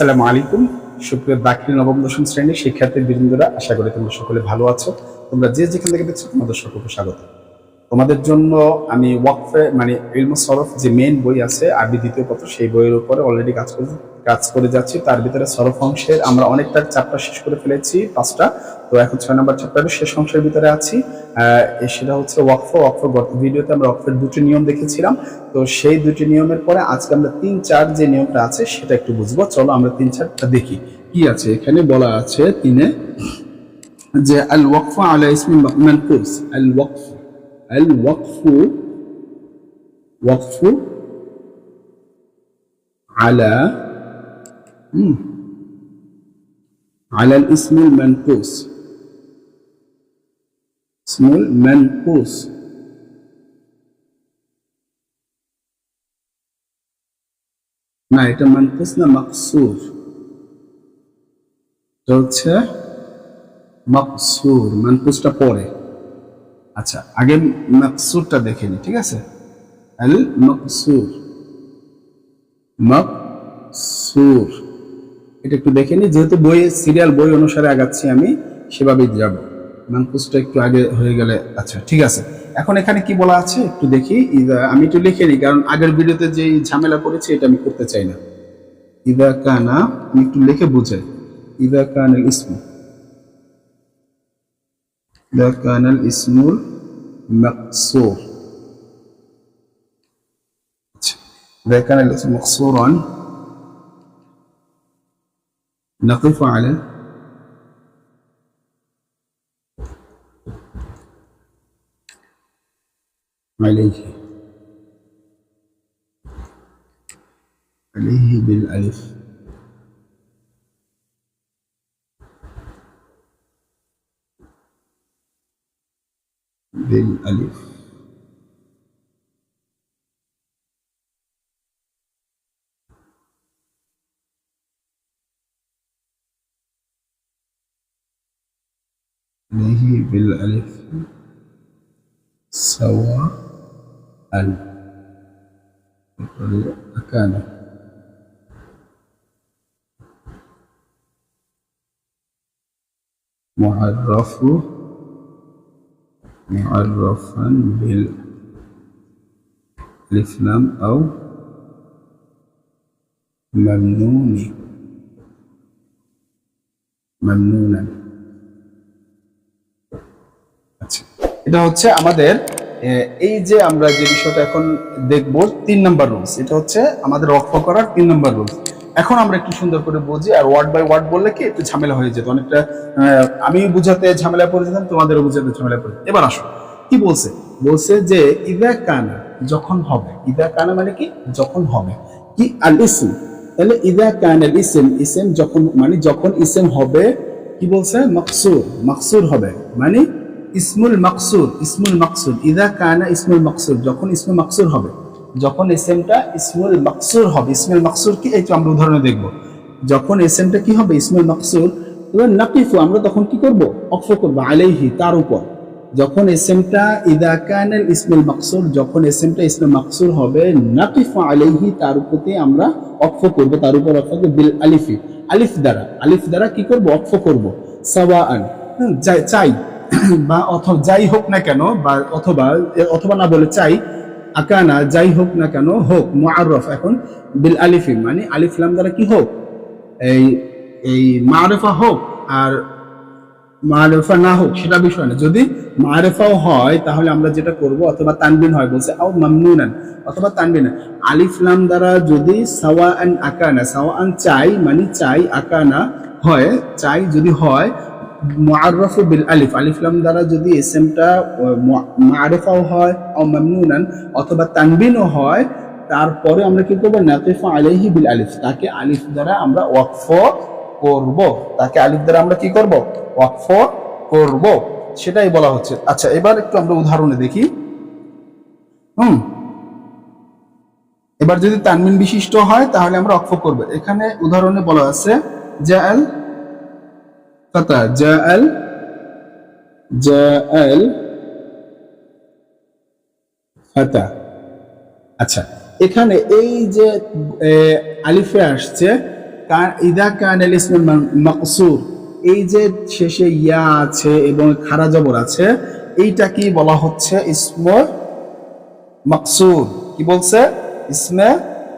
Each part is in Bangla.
আসসালামু আলাইকুম। সুপ্রিয় দাখিল নবম দশম শ্রেণীর শিক্ষার্থী বৃন্দরা, আশা করি তোমরা সকলে ভালো আছো। তোমরা যে যেখান থেকে দেখছো তোমাদের সকলকে স্বাগত। তোমাদের জন্য আমি ওয়াকফে মানে ইলমুস সরফ যে মেইন বই আছে আরবি দ্বিতীয় পত্র, সেই বইয়ের উপরে অলরেডি কাজ করে যাচ্ছি। তার ভিতরে সরফ অংশের আমরা অনেকটা চ্যাপ্টার শেষ করে ফেলেছি, 5টা। তো এখন 6 নম্বর চ্যাপ্টারের শেষ অংশের ভিতরে আছি। সেটা হচ্ছে ওয়াকফ। গত ভিডিওতে আমরা ওয়াকফের দুটি নিয়ম দেখেছিলাম। তো সেই দুটি নিয়মের পরে আজকে আমরা 3-4 যে নিয়মটা আছে সেটা একটু বুঝবো। চলো আমরা 3-4টা দেখি কি আছে। এখানে বলা আছে 3-এ যে আল ওয়াকফ আলা ইসমি মানকুস। ওয়াকফ على على الاسم المنقوص اسم المنقوص না, এটা মানকুস না, মাকসুর। এটা হচ্ছে মাকসুর, মানকুসটা পরে। আচ্ছা, আগে মাকসুরটা দেখে নি, ঠিক আছে? আল মাকসুর, মাকসুর এটা একটু দেখে নি, যেহেতু বইয়ের সিরিয়াল বই অনুসারে আগাচ্ছি আমি, সেভাবেই যাব। মানকুসটা একটু আগে হয়ে গেলে আচ্ছা ঠিক আছে। এখন এখানে কি বলা আছে একটু দেখি। আমি একটু লিখে নিই, কারণ আগের ভিডিওতে যে ঝামেলা করেছি এটা আমি করতে চাই না। ইদা কানা, আমি একটু লিখে বুঝাই। ইদা কানাল ইসমু, ইদা কানাল ইসমুল মাকসুর। আচ্ছা, ইদা কানাল ইসমু মাকসুরান نقف عليه بالألف، بالألف. عليه بالألف سواء كان معرفا بالألف لام أو ممنونا. আচ্ছা, এটা হচ্ছে আমাদের এই যে আমরা যে বিষয়টা এখন দেখব 3 নাম্বার রুলস। এটা হচ্ছে আমাদের ওয়াকফ করার 3 নাম্বার রুলস। এখন আমরা একটু সুন্দর করে বুঝি, আর ওয়ার্ড বাই ওয়ার্ড বললে কি একটু ঝামেলা হয়ে যেত অনেকটা। আমি বুঝাতে ঝামেলা পড়ে যেতাম, তোমাদেরও বুঝাতে ঝামেলা পড়ে যেত। এবার আসো কি বলছে। বলছে যে ইদা কানা, যখন হবে। ইদা কানা মানে কি? যখন হবে। কি? আল ইসম। তাহলে ইদা কানাল ইসম, ইসম যখন মানে যখন ইসম হবে, কি বলছে? মাকসুর, মাকসুর হবে। মানে ইসমুল মাকসুর, ইসমুল মাকসুর। ইদা কানা ইসমুল মাকসুর, যখন ইসমুল মাকসুর হবে, যখন এসএমটা ইসমুল মাকসুর হবে। ইসমুল মাকসুর কি? এই তো আমরা উদাহরণে দেখব। যখন এসএমটা কি হবে? ইসমুল মাকসুর। এবার নাকিফু, আমরা তখন কি করব? ওয়াকফ করব আলাইহি, তার উপর। যখন এসএমটা ইদা কানাল ইসমুল মাকসুর, যখন এসএমটা ইসমুল মাকসুর হবে, নাকিফু আলাইহি, তার উপরে আমরা ওয়াকফ করব, তার উপর ওয়াকফ করব বিল আলিফি, আলিফ দ্বারা। আলিফ দ্বারা কি করব? ওয়াকফ করব। সাওয়াআন, চাই বা অথবা যাই হোক না কেন, বা অথবা না বলে চাই, আকানা যাই হোক না কেন, হোক মুআররাফ। এখন বিল আলিফি মানে আলিফ লাম দ্বারা কি হোক, এই এই মারিফা হোক আর মারিফা না হোক সেটা বিষয় না। যদি মারিফাও হয় তাহলে আমরা যেটা করব, অথবা তানবিন হয় বলছে, আও মামনুনান, অথবা তানবিন। আলিফ লাম দ্বারা যদি সাওয়াআন আকানা, সাওয়াআন চাই মানে চাই, আকানা হয় চাই যদি হয়, মুআররাফু বিল আলিফ, আলিফ লাম দ্বারা যদি ইসমটা মারিফাও হয়, আও মামনুনান, অথবা তানবিনও হয়, তারপরে আমরা কি করব? নাকিফু আলাইহি বিল আলিফ, তাকে আলিফ দ্বারা আমরা ওয়াকফ করব। তাকে আলিফ দ্বারা আমরা কি করব? ওয়াকফ করব, সেটাই বলা হচ্ছে। আচ্ছা, এবার একটু আমরা উদাহরণে দেখি। এবার যদি তানবিন বিশিষ্ট হয় তাহলে আমরা ওয়াকফ করব। এখানে উদাহরণে বলা আছে জাআল ফাতা, জাআল ফাতা। আচ্ছা, এখানে এই যে আলিফে আসছে, ইদা কানাল ইসমুল মাকসুর, এই যে শেষে ইয়া আছে এবং খাড়া জবর আছে, এইটা কি বলা হচ্ছে? ইসমে মাকসুর। কি বলছে? ইসমে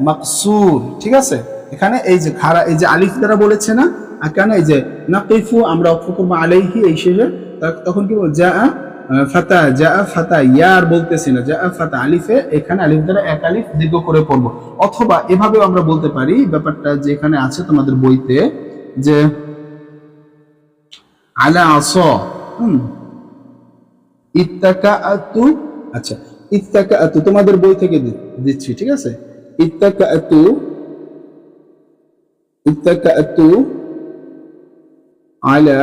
মাকসুর। ঠিক আছে, এখানে এই যে খাড়া, এই যে আলিফ দ্বারা বলেছে না কেন, এই যে নাকিফু আমরা অক্ষ করবো আলাইহি, এই শেষে তখন কি বল, যা ফাতা, যা ফাতা, ইয়ার বলতেছি না, যা ফাতা আলিফে, এখানে আলিফ দ্বারা এক আলিফ দীর্ঘ করে পড়বো। অথবা এভাবেও আমরা বলতে পারি ব্যাপারটা, যে এখানে আছে তোমাদের বইতে, যে আলা আস, ইত্তাকাআতু, আচ্ছা ইত্তাকাআতু তোমাদের বই থেকে দিচ্ছি, ঠিক আছে, ইত্তাকাআতু, ইত্তাকাআতু আলা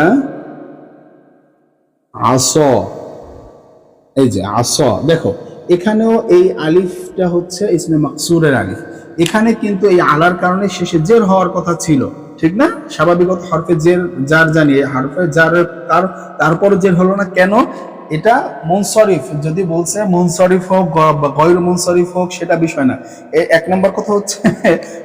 আস, এই যে আস, দেখো এখানেও এই আলিফটা হচ্ছে ইসমে মাকসুরের আলিফ। এখানে কিন্তু এই আলার কারণে শেষে জের হওয়ার কথা ছিল, ঠিক না? স্বাভাবিকত হরফে জের যার জানি, হরফে যার তারপরও জের হলো না কেন? এটা মুনসরিফ, যদি বলছে মুনসরিফ হোক বা গয়র মুনসরিফ হোক সেটা বিষয় না। এক নম্বর কথা হচ্ছে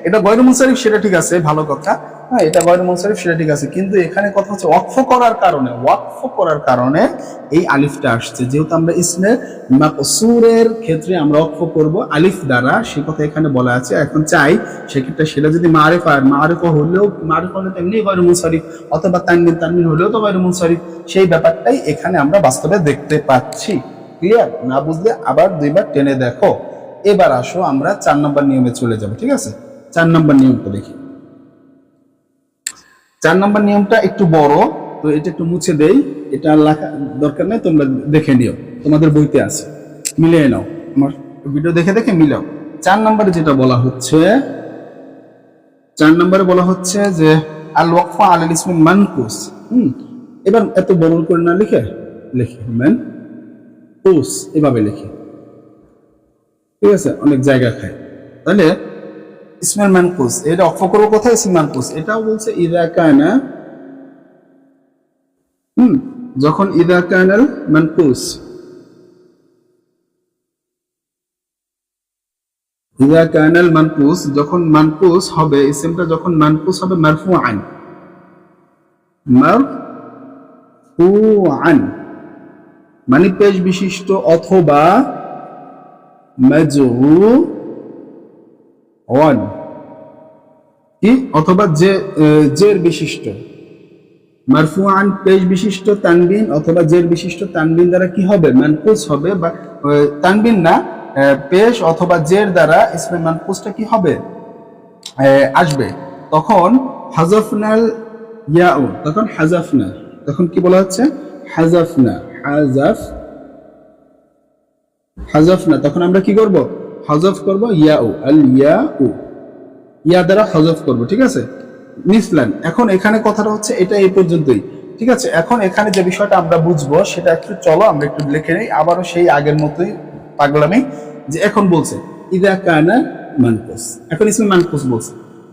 এটা গয়র মুনসরিফ, সেটা ঠিক আছে, ভালো কথা, হ্যাঁ এটা গয়র মুনসরিফ সেটা ঠিক আছে, কিন্তু এখানে কথা হচ্ছে ওয়াকফ করার কারণে, ওয়াকফ করার কারণে এই আলিফটা আসছে। যেহেতু আমরা ইসমে মাকসুরের ক্ষেত্রে আমরা ওয়াকফ করব আলিফ দ্বারা, সে কথা এখানে বলা আছে। এখন চাই সেক্ষেত্রে সেটা যদি মারিফা, মারিফা হলেও, মারিফা হলে তেমনি গয়র মুনসরিফ, অথবা তানবিন, তানবিন হলেও তো গয়র মুনসরিফ, সেই ব্যাপারটাই এখানে আমরা বাস্তবে দেখতে পাচ্ছি। ক্লিয়ার? না বুঝলে আবার দুইবার টেনে দেখো। এবার আসো আমরা 4 নম্বর নিয়মে চলে যাব, ঠিক আছে? 4 নম্বর নিয়মটা দেখি। 4 নম্বর নিয়মটা একটু বড়, তো এটা একটু মুছে দেই, এটা লেখা দরকার নেই, তোমরা দেখে নিও, তোমাদের বইতে আছে, মিলিয়ে নাও, আমার ভিডিও দেখে দেখে মিলাও। 4 নম্বরে যেটা বলা হচ্ছে, 4 নম্বরে বলা হচ্ছে যে আল ওয়াকফা আলাল ইসমিল মানকুস। এবার এত বড় করে না লিখে, লিখি মানকুস, এভাবে লিখি, ঠিক আছে? অনেক জায়গা খায়। তাহলে ইসমাইল মানকুস, এটা অক্ষ করবো কোথায়? ইসম মানকুস। এটাও বলছে ইদা কানা, যখন ইদা কানাল মানকুস, ইদা কানাল মানকুস, যখন মানকুস হবে, ইসমটা যখন মানকুস হবে মারফুআন, মারফুআন মানে পেশ বিশিষ্ট অথবা মাজরুর, কি অথবা যে জের বিশিষ্ট, মারফুআন পেশ বিশিষ্ট তানবিন অথবা জের বিশিষ্ট তানবিন দ্বারা কি হবে? মানকুস হবে, বা তানবিন না, পেশ অথবা জের দ্বারা ইসমে মানকুসটা কি হবে? আসবে। তখন হাজাফনাল ইয়াউ, তখন হাজাফনা, তখন কি বলা হচ্ছে? হাজাফনা, হাজাফনা, তখন আমরা কি করব? হযফ করব ইয়াউ, আল ইয়াউ, ইয়া দ্বারা হযফ করব, ঠিক আছে? মিসলান। এখন এখানে কথাটা হচ্ছে এটা এই পর্যন্তই, ঠিক আছে? এখন এখানে যে বিষয়টা আমরা বুঝবো সেটা একটু চলো আমরা একটু লিখে নেই, আবারও সেই আগের মতোই পাগলামি, যে এখন বলছে ইদা কানা মানকুস, এখন ইসমে মানকুস বলছে,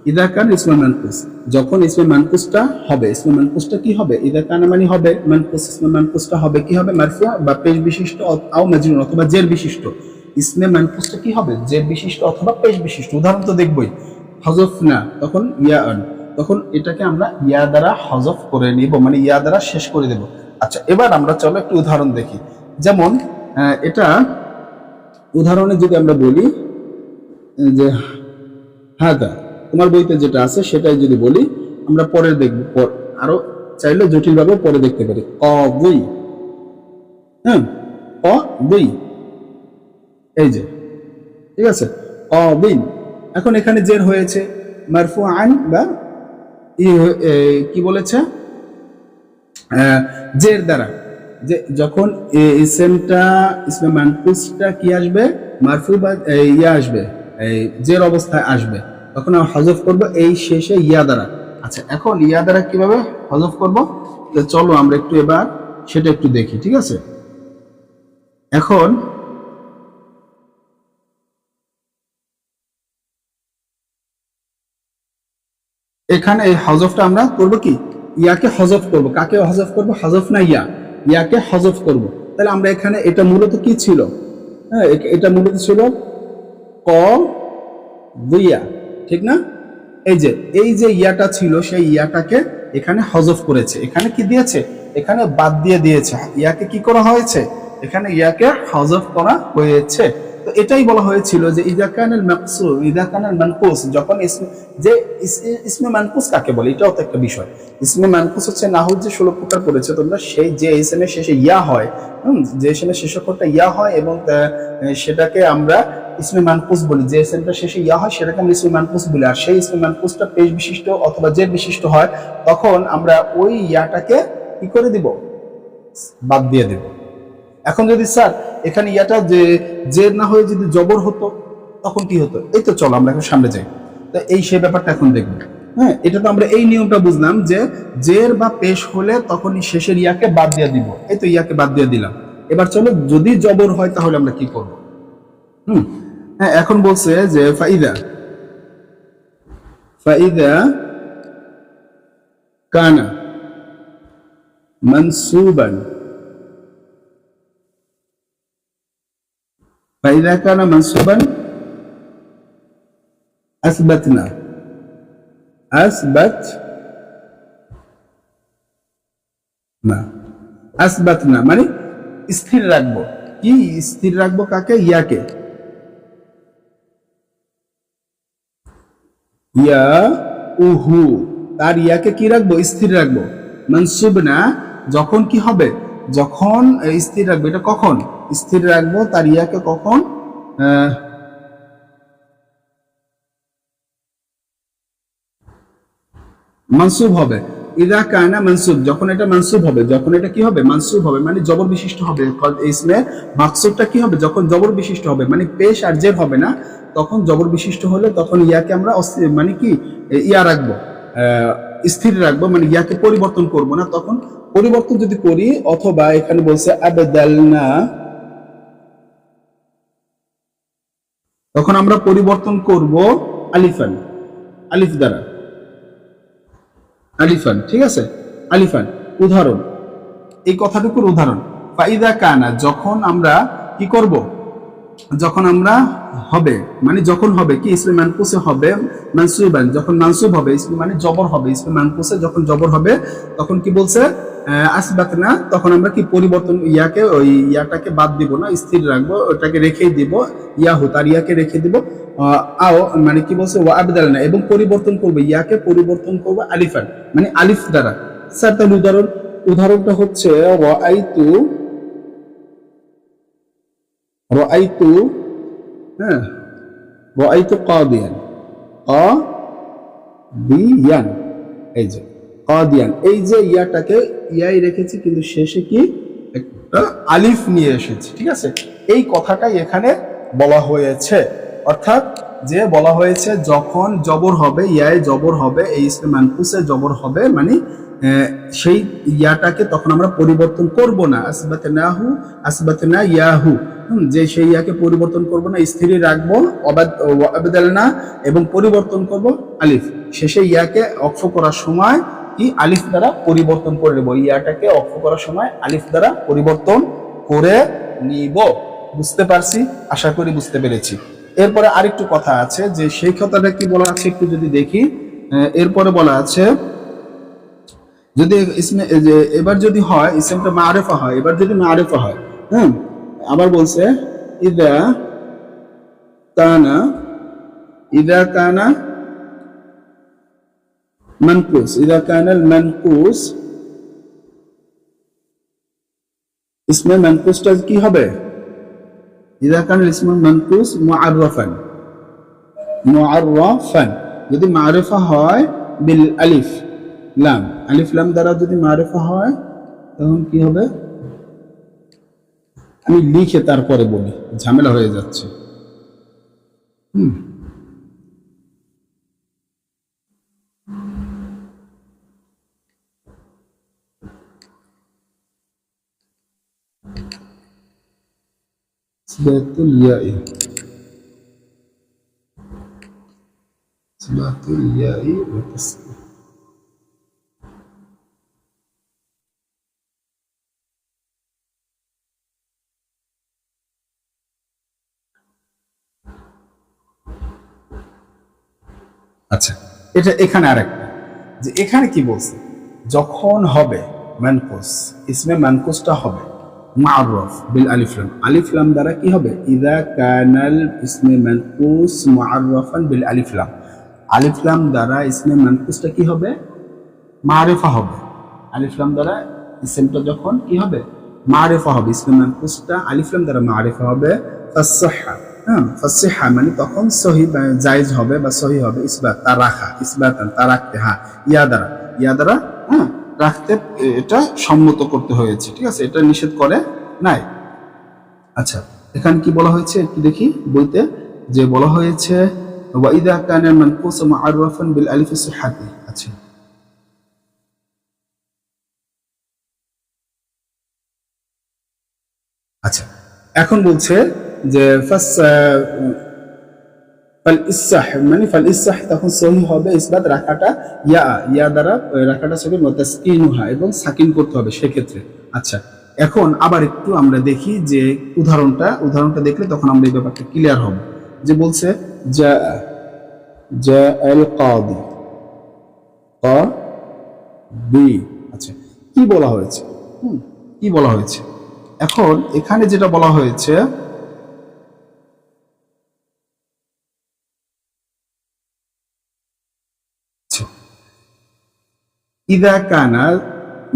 ইদা কানা ইসমে মানকুস, যখন ইসমে মানকুসটা হবে, ইসমে মানকুসটা কি হবে? ইদা কানা মানে হবে মানকুস, ইসমে মানকুসটা হবে কি হবে? মারফুআ বা পেশ বিশিষ্ট আও মাজরুর অথবা জের বিশিষ্ট। ইসমে মানকুসটা কি হবে? জের বিশিষ্ট অথবা পেশ বিশিষ্ট। উদাহরণ তো দেখবই, হযফনা, তখন ইয়ান, তখন এটাকে আমরা ইয়া দ্বারা হযফ করে নিব, মানে ইয়া দ্বারা শেষ করে দেব। আচ্ছা, এবার আমরা চলো একটু উদাহরণ দেখি। যেমন এটা উদাহরণে যদি আমরা বলি যে হাদা, তোমার বইতে যেটা আছে সেটাই যদি বলি, আমরা পরে দেখব, আরো চাইলে জটিল ভাবে পরে দেখতে পারি। কবুই, হ্যাঁ কবুই, এই যে, ঠিক আছে? কবিন, এখন এখানে জের হয়েছে মারফুআন, বা কি বলেছে? জের দ্বারা, যে যখন ইসমটা, ইসমে মানকুসটা কি আসবে? মারফু বা ইয়া আসবে, এই জের অবস্থায় আসবে, তখন আমরা হযফ করব এই শেষে ইয়া দ্বারা। আচ্ছা, এখন ইয়া দ্বারা কিভাবে হযফ করব? চলো আমরা একটু এবার সেটা একটু দেখি, ঠিক আছে? এখন এখানে এই হযফটা আমরা করব কি? ইয়াকে হযফ করব। কাকে হযফ করব? হযফ না ইয়া, ইয়াকে হযফ করব। তাহলে আমরা এখানে, এটা মূলত কি ছিল? হ্যাঁ, এটা মূলত ছিল ক দুইয়া, ঠিক না? এই যে এই যে ইয়াটা ছিল সেই ইয়াটাকে এখানে হজফ করেছে, এখানে কি দিয়েছে, এখানে বাদ দিয়ে দিয়েছে, ইয়াকে কি করা হয়েছে, এখানে ইয়াকে হজফ করা হয়েছে। তো এটাই বলা হয়েছিল যে ইদা কানাল মাকসুর ইদা কানাল মানকুস, যখন যে ইসমে মানকুস কাকে বলে, এটাও তো একটা বিষয়। ইসমে মানকুস হচ্ছে নাহুর যে 16 প্রকার পড়েছে তোমরা, সেই যে ইসমের শেষে ইয়া হয়, যে ইসমের শেষ অক্ষরটা ইয়া হয় এবং সেটাকে আমরা ইসমে মানকুস বলি, যে ইসমটা শেষে ইয়া হয় সেটাকে আমরা ইসমে মানকুস বলি। আর সেই ইসমে মানকুসটা পেশ বিশিষ্ট অথবা জের বিশিষ্ট হয়, তখন আমরা ওই ইয়াটাকে কি করে দিব, বাদ দিয়ে দেব। এখন যদি স্যার এখানে ইয়াটা যে জের না হয়ে যদি জবর হতো তখন কি হতো, এই তো চলো আমরা এখন সামনে যাই। তো এই সেই ব্যাপারটা এখন দেখবো। হ্যাঁ, এটা তো আমরা এই নিয়মটা বুঝলাম যে জের বা পেশ হলে তখন শেষের ইয়াকে বাদ দিয়ে দিব, এই তো ইয়াকে বাদ দিয়ে দিলাম। এবার চলো যদি জবর হয় তাহলে আমরা কি করব। হ্যাঁ, এখন বলছে যে ফাইদা ফাইদা কানা মানসুবান, ফাইদা কানা মানসুবান আসবাতনা, আসবাত না, আসবাত না মানে স্থির রাখবো। কি স্থির রাখবো কাকে, ইয়াকে, ইয়া উহু, তার ইয়াকে কি রাখবো, স্থির রাখবো। মানসুব না, যখন কি হবে, যখন স্থির রাখবো, এটা কখন স্থির রাখবো তার ইয়াকে, কখন মানসুব হবে। ইদা কানা মানসুব, যখন এটা মানসুব হবে, যখন এটা কি হবে, মানসুব হবে মানে জবর বিশিষ্ট হবে। ইসমে মাকসুবটা কি হবে, যখন জবর বিশিষ্ট হবে, মানে পেশ আর জের হবে না, তখন জবর বিশিষ্ট হলে তখন ইয়াকে আমরা মানে কি ইয়া রাখবো, স্থির রাখবো, মানে ইয়াকে পরিবর্তন করব না। তখন পরিবর্তন যদি করি, অথবা এখানে বলছে আবদালনা, তখন আমরা পরিবর্তন করব আলিফান, আলিফ দ্বারা, আলিফান, ঠিক আছে, আলিফান। উদাহরণ, এই কথাটুকুর উদাহরণ, ফাইদা কানা, যখন আমরা কি করব, যখন আমরা হবে, মানে যখন হবে কি ইসমে মানকুসে হবে, মানসুবান, যখন মানসুব হবে, ইসমে মানে জবর হবে, ইসমে মানকুসে যখন জবর হবে, তখন কি বলছে আসবাত না, তখন আমরা কি পরিবর্তন, ইয়াকে ওই ইয়াটাকে বাদ দিব না, স্থির রাখবো, ওটাকে রেখেই দিব, ইয়াহু তার ইয়াকে রেখে দিব, আও মানে কি বলছে ওয়া আবদাল না, এবং পরিবর্তন করবো, ইয়াকে পরিবর্তন করবো আলিফান মানে আলিফ দ্বারা। স্যার তাহলে উদাহরণটা হচ্ছে রাআইতু, রাআইতু, হ্যাঁ, রাআইতু কাদিয়ান, কাদিয়ান, এই যে কাদিয়ান, এই যে ইয়াটাকে ইয়াই রেখেছি কিন্তু শেষে কি একটা আলিফ নিয়ে এসেছি, ঠিক আছে। এই কথাটাই এখানে বলা হয়েছে, অর্থাৎ যে বলা হয়েছে যখন জবর হবে, ইয়ায় জবর হবে, এই ইসমে মানকুসে জবর হবে, মানে সেই ইয়াটাকে তখন আমরা পরিবর্তন করব না, আসবাতনাহু, আসবাতনা ইয়াহু, যে সেই ইয়াকে পরিবর্তন করব না, স্থির রাখবো, অবাদালনা, এবং পরিবর্তন করব আলিফ, শেষে ইয়াকে অক্ষ করার সময় কি আলিফ দ্বারা পরিবর্তন করে নেব, ইয়াটাকে অক্ষ করার সময় আলিফ দ্বারা পরিবর্তন করে নিব। বুঝতে পারছি, আশা করি বুঝতে পেরেছি। এরপরে আরেকটু কথা আছে, যে সেই কথাটা কি বলা আছে একটু যদি দেখি। এরপরে বলা আছে যদি ইসমে, যে এবার যদি হয় ইসমটা মারেফা হয়, এবার যদি মারেফা হয়, হ্যাঁ, আবার বলছে ইদা কানা, ইদা কানা মানকুস, ইদা কানাল মানকুস, ইসমে মানকুসটা কি হবে, ইদা কানাল ইসমে মানকুস মুআররাফান, মুআররাফান, যদি মারিফা হয় বিল আলিফ লাম, আলিফ লাম দ্বারা যদি মারিফা হয় তখন কি হবে, আমি লিখে তারপরে বলি, ঝামেলা হয়ে যাচ্ছে। ইসবাতুল ইয়াই, ইসবাতুল ইয়াই ওয়া তাসদিদ। আচ্ছা, এটা এখানে আরেকটা, যে এখানে কি বলছে, যখন হবে মানকুস, ইসমে মানকুসটা হবে মুআররাফ বিল আলিফ লাম, আলিফ লাম দ্বারা কি হবে, ইযা কানাল ইসমে মানকুস মুআররাফান বিল আলিফ লাম, আলিফ লাম দ্বারা ইসমে মানকুসটা কি হবে, মারিফা হবে। আলিফ লাম দ্বারা ইসমটা যখন কি হবে, মারিফা হবে, ইসমে মানকুসটা আলিফ লাম দ্বারা মারিফা হবে, ফাসসাহা, হ্যাঁ ফাসসাহা মানে তখন সহি জায়েজ হবে বা সহি হবে, ইসবাত তা রাখা, ইসবাতান তা রাখতে, হ্যাঁ ইয়া দ্বারা হ্যাঁ রাখতে, এটা সম্মত করতে হয়েছে, ঠিক আছে, এটা নিষেধ করে নাই। আচ্ছা এখানে কি বলা হয়েছে একটু দেখি বইতে, যে বলা হয়েছে ওয়া ইযা কানা মানকুস মুআররাফান বিল আলিফ সিহাতি। আচ্ছা আচ্ছা এখন বলছে যে ফাল ইসাহ মানে ফাল ইসাহ তখন সহি হবে, ইসবাত রাখাটা ইয়া দ্বারা রাখাটা সহি তাসকিনুহা এবং সাকিন করতে হবে সেক্ষেত্রে। আচ্ছা এখন আবার একটু আমরা দেখি যে উদাহরণটা দেখলে তখন আমরা এই ব্যাপারটা ক্লিয়ার হবে। যে বলছে জা জা আল কাদি বি, আচ্ছা কি বলা হয়েছে, কি বলা হয়েছে, এখন এখানে যেটা বলা হয়েছে, ইদা কানা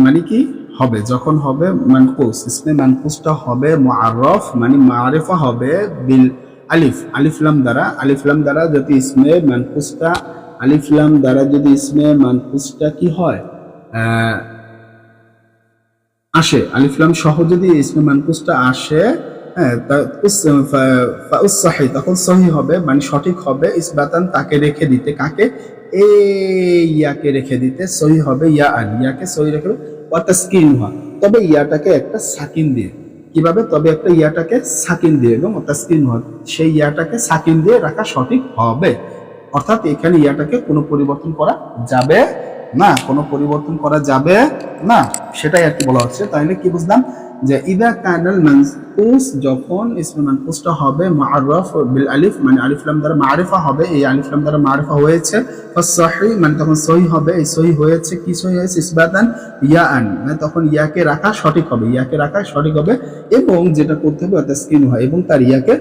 মানে কি হবে, যখন হবে মানকুস, ইসমে মানকুসটা হবে মুআররাফ মানে মারিফা হবে বিল আলিফ লাম দ্বারা, আলিফ লাম দ্বারা যদি ইসমে মানকুসটা, আলিফ লাম দ্বারা যদি ইসমে মানকুসটা কি হয় আসে, আলিফ লাম সহ যদি ইসমে মানকুসটা আসে, হ্যাঁ তখন সহি হবে মানে সঠিক হবে, ইসবাতান তাকে রেখে দিতে, কাকে, ইয়াকে রেখে দিতে সহি হবে, ইয়াকে সহি রেখে ওয়া তাসকিনুহা, তবে ইয়াটাকে একটা সাকিন দিয়ে, কিভাবে, তবে একটা ইয়াটাকে সাকিন দিয়ে এবং তাসকিনুহা সেই ইয়াটাকে সাকিন দিয়ে রাখা সঠিক হবে। অর্থাৎ এখানে ইয়াটাকে কোনো পরিবর্তন করা যাবে না, কোনো পরিবর্তন করা যাবে না, সেটাই আর কি বলা হচ্ছে। তাহলে কি বুঝলাম, যে ইদা কানাল মানকুস যখন ইসমে মানকুসটা হবে মুআররাফ বিল আলিফ মানে আলিফ লাম দ্বারা মারিফা হবে, এই আলিফ লাম দ্বারা মারিফা হয়েছে, ফাসসাহি মানে তখন সহি হবে, এই সহি হয়েছে কি সহি হয়েছে, ইসবাতান ইয়াআন মানে তখন ইয়াকে রাখা সঠিক হবে, ইয়াকে রাখা সঠিক হবে, এবং যেটা করতে হবে তাসকিনুহা এবং তার ইয়াকে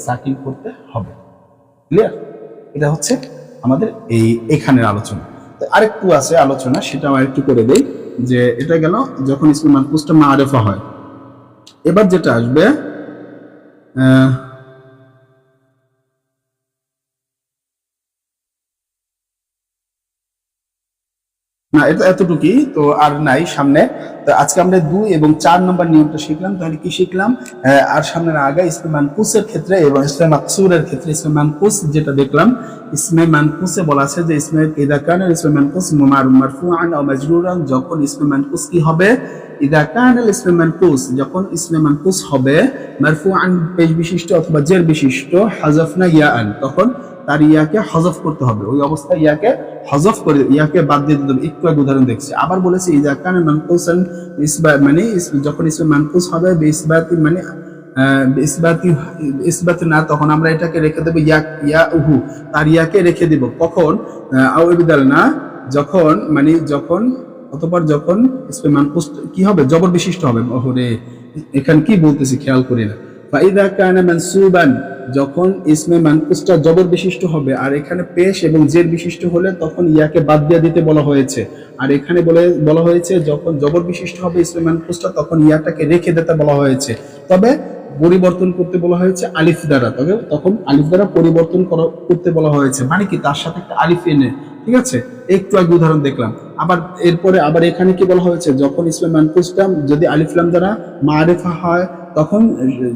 সাকিন করতে হবে। ক্লিয়ার, এটা হচ্ছে আমাদের এখানের আলোচনা। আরেকটু আছে আলোচনা, সেটা আরেকটু করে দেই, যে এটা গেল যখন ইসমে মানকুসটা মারিফা হয়। এবার যেটা আসবে না, এটা এতটুকুই তো, আর নাই সামনে। তো আজকে আমরা 2 এবং 4 নম্বর নিয়মটা শিখলাম। তাহলে কি শিখলাম, আর সামনের আগে ইসমে মানকুসের ক্ষেত্রে এবং ইসমে মাকসুরের ক্ষেত্রে, ইসমে মানকুস যেটা দেখলাম, ইসমে মানকুসে বলা আছে যে ইসমে ইদা কানা ইসমে মানকুস মারফুআন আও মাজরুরান, যখন ইসমে মানকুস কি হবে, ইদা কানা ইসমে মানকুস যখন ইসমে মানকুস হবে মারফুআন পেশ বিশিষ্ট অথবা জের বিশিষ্ট, হাযাফনা ইয়াআন তখন তার ইয়াকে হযফ করতে হবে, ওই অবস্থায় ইয়াকে হযফ করে ইয়াকে বাদ দিয়ে দিতে হবে। একটু এক উদাহরণ দেখছি, আবার বলেছি ইযা কানা মানকুসান ইসবাত মানে যখন ইসমে মানকুস হবে বিইসবাতি মানে ইসবাত না, তখন আমরা এটাকে রেখে দেব ইয়াউহু, তার ইয়াকে রেখে দিব কখন, আও ইবদাল না যখন মানে যখন, অতঃপর যখন ইসমে মানকুস কি হবে, জবর বিশিষ্ট হবে। ওরে এখানে কি বলতেছি খেয়াল করি না, ফাইদা কানা মানসুবান যখন ইসমে মানকুসটা জবর বিশিষ্ট হবে, আর এখানে পেশ এবং জের বিশিষ্ট হলে তখন ইয়াকে বাদ দিয়ে দিতে বলা হয়েছে, আর এখানে বলা হয়েছে যখন জবর বিশিষ্ট হবে ইসমে মানকুসটা তখন ইয়াটাকে রেখে দিতে বলা হয়েছে, তবে পরিবর্তন করতে বলা হয়েছে আলিফ দ্বারা, তবে তখন আলিফ দ্বারা পরিবর্তন করতে বলা হয়েছে, মানে কি তার সাথে একটা আলিফ এনে, ঠিক আছে, একটু আগে উদাহরণ দেখলাম। আবার এরপরে আবার এখানে কি বলা হয়েছে, যখন ইসমে মানকুসটা যদি আলিফ লাম দ্বারা মারিফা হয় তখন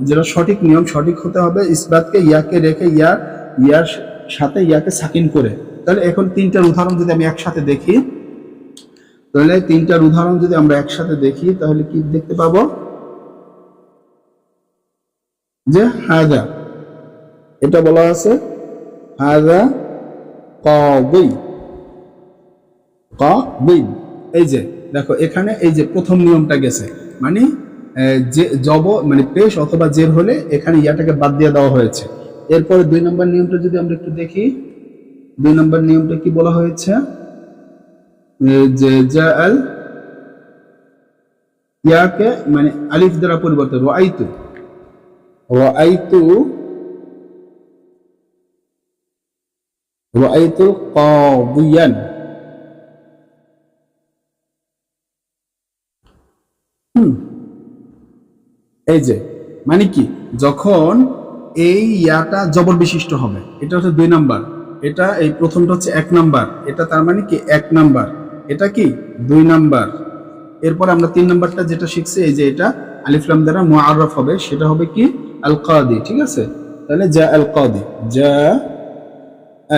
যেটা সঠিক নিয়ম, সঠিক হতে হবে ইসবাতকে ইয়াকে রেখে ইয়ার সাথে ইয়াকে সাকিন করে। তাহলে এখন 3টার উদাহরণ যদি আমি একসাথে দেখি, তাহলে 3টার উদাহরণ যদি আমরা একসাথে দেখি তাহলে কি দেখতে পাবো, যে হাযা এটা বলা আছে হাযা কাদি, এই যে দেখো এখানে এই যে প্রথম নিয়মটা গেছে, মানে যে জব মানে পেশ অথবা জের হলে এখানে ইয়াটাকে বাদ দিয়ে দেওয়া হয়েছে। এরপরে 2 নম্বর নিয়মটা যদি আমরা একটু দেখি, 2 নম্বর নিয়মটা কি বলা হয়েছে যে জাআল ইয়াকে মানে আলিফ দ্বারা পরিবর্তন রাআইতু রাআইতু রাআইতু কাদিয়ান। এই যে মানে কি যখন এই ইয়াটা জবর বিশিষ্ট হবে, এটা হচ্ছে 2 নাম্বার, এটা এই প্রথমটা হচ্ছে 1 নাম্বার, এটা তার মানে কি 1 নাম্বার, এটা কি 2 নাম্বার। এরপর আমরা 3 নাম্বারটা যেটা শিখছি এই যে এটা আলিফ লাম দ্বারা মুআররাফ হবে, সেটা হবে কি আল কাদি। ঠিক আছে, তাহলে জা আল কাদি, জা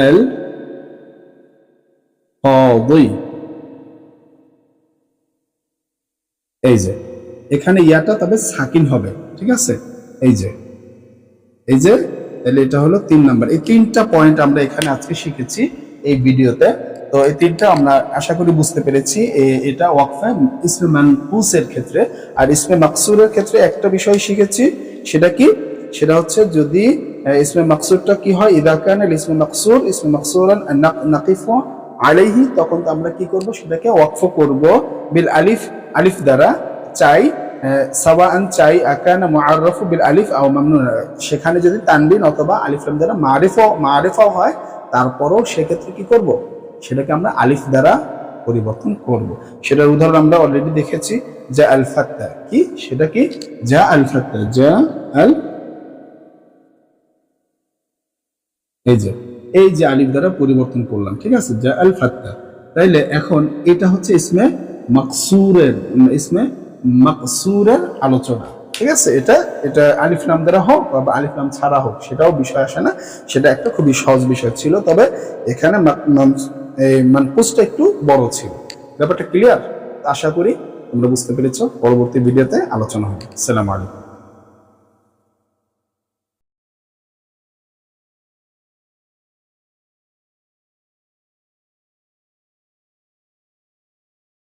আল কাদি। এই যে এখানে ইয়াটা তবে সাকিন হবে। ঠিক আছে, এই যে তাহলে এটা হলো 3 নাম্বার। এই 3টা পয়েন্ট আমরা এখানে আজকে শিখেছি এই ভিডিওতে। তো এই 3টা আমরা আশা করি বুঝতে পেরেছি। এটা ওয়াকফে ইসমে মানকুসের ক্ষেত্রে। আর ইসমে মাকসুরের ক্ষেত্রে একটা বিষয় শিখেছি, সেটা কি, সেটা হচ্ছে যদি ইসমে মাকসুরটা কি হয়, ইদা কানা ইসমে মাকসুর ইসমে মাকসুরান নাকিফু আলাইহি, তখন তো আমরা কি করব, সেটাকে ওয়াকফ করব বিল আলিফ, আলিফ দ্বারা। চাই সাওয়াআন চাই আকানা মুআররাফু বিল আলিফ আও মামনুন, সেখানে যদি তানবিন অথবা আলিফ লাম দ্বারা মারিফা হয়, তারপরও সেক্ষেত্রে কি করব, সেটাকে আমরা আলিফ দ্বারা পরিবর্তন করব। সেটার উদাহরণ আমরা অলরেডি দেখেছি, জা আল ফাত্তা, কি সেটা কি জা আল ফাত্তা, জা আল, এই যে আলিফ দ্বারা পরিবর্তন করলাম। ঠিক আছে, জা আল ফাত্তা। তাইলে এখন এটা হচ্ছে ইসমে মাকসুরের আলোচনা। ঠিক আছে, এটা আলিফ লাম দ্বারা হোক বা আলিফ লাম ছাড়া হোক, সেটাও বিষয় আসে না, সেটা একটা খুবই সহজ বিষয় ছিল। তবে এখানে মানকুসটা একটু বড় ছিল। ব্যাপারটা ক্লিয়ার? আশা করি তোমরা বুঝতে পেরেছো। পরবর্তী ভিডিওতে আলোচনা হবে। আসসালামু আলাইকুম।